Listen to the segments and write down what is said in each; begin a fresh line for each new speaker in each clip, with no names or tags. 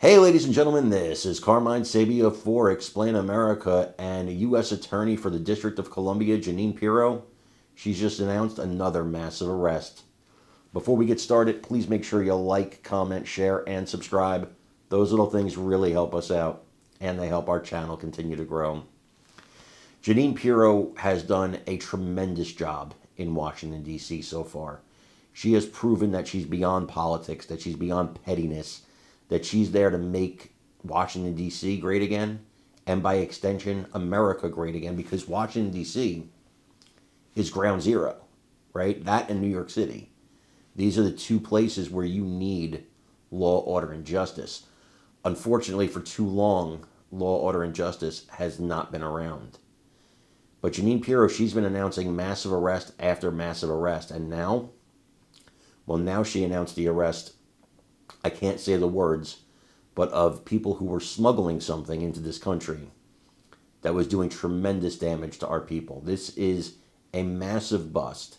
Hey, ladies and gentlemen, this is Carmine Sabia for Explain America, and U.S. Attorney for the District of Columbia, Janine Pirro. She's just announced another massive arrest. Before we get started, please make sure you like, comment, share, and subscribe. Those little things really help us out, and they help our channel continue to grow. Janine Pirro has done a tremendous job in Washington, D.C. so far. She has proven that she's beyond politics, that she's beyond pettiness, that she's there to make Washington, D.C. great again, and by extension, America great again, because Washington, D.C. is ground zero, right? That and New York City. These are the two places where you need law, order, and justice. Unfortunately, for too long, law, order, and justice has not been around. But Janine Pirro, she's been announcing massive arrest after massive arrest, and now she announced the arrest, I can't say the words, but of people who were smuggling something into this country that was doing tremendous damage to our people. This is a massive bust,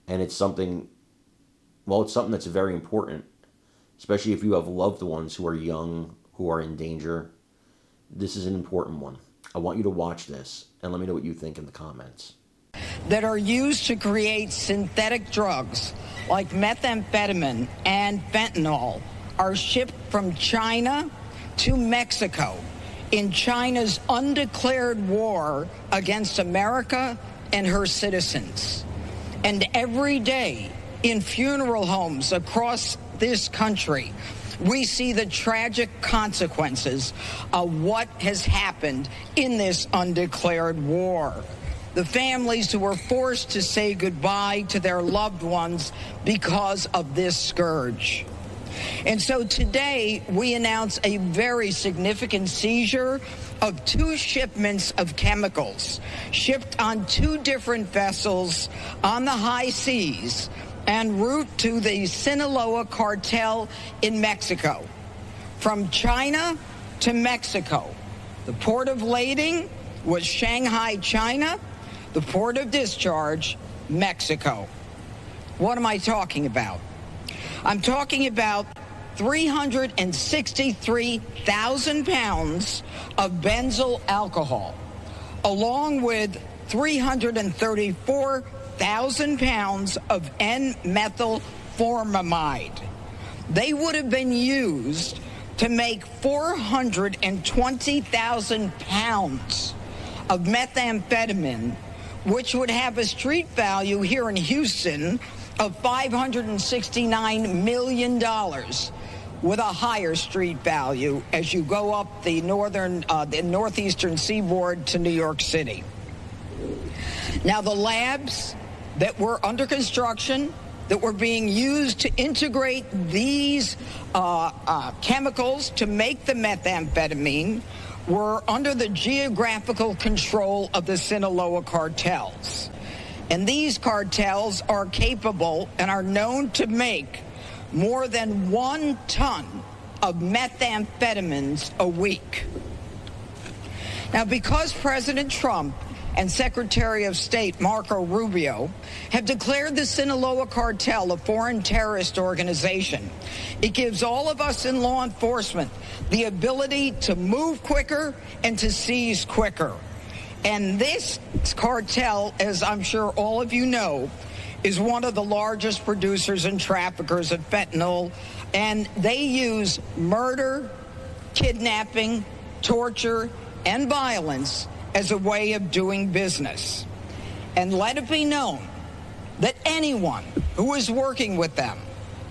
and it's something that's very important, especially if you have loved ones who are young, who are in danger. This is an important one. I want you to watch this, and let me know what you think in the comments.
That are used to create synthetic drugs like methamphetamine and fentanyl are shipped from China to Mexico in China's undeclared war against America and her citizens. And every day in funeral homes across this country, we see the tragic consequences of what has happened in this undeclared war. The families who were forced to say goodbye to their loved ones because of this scourge. And so today we announce a very significant seizure of 2 shipments of chemicals shipped on 2 different vessels on the high seas en route to the Sinaloa cartel in Mexico. From China to Mexico. The port of lading was Shanghai, China. The port of discharge, Mexico. What am I talking about? I'm talking about 363,000 pounds of benzyl alcohol, along with 334,000 pounds of N-methylformamide. They would have been used to make 420,000 pounds of methamphetamine, which would have a street value here in Houston of $569 million, with a higher street value as you go up the northeastern seaboard to New York City. Now, the labs that were under construction, that were being used to integrate these chemicals to make the methamphetamine, were under the geographical control of the Sinaloa cartels. And these cartels are capable and are known to make more than 1 ton of methamphetamines a week. Now, because President Trump and Secretary of State Marco Rubio have declared the Sinaloa cartel a foreign terrorist organization, it gives all of us in law enforcement the ability to move quicker and to seize quicker. And this cartel, as I'm sure all of you know, is one of the largest producers and traffickers of fentanyl, and they use murder, kidnapping, torture, and violence as a way of doing business. And let it be known that anyone who is working with them,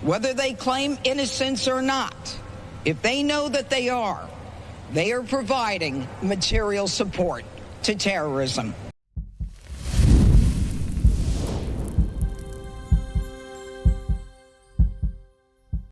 whether they claim innocence or not, if they know that they are providing material support to terrorism.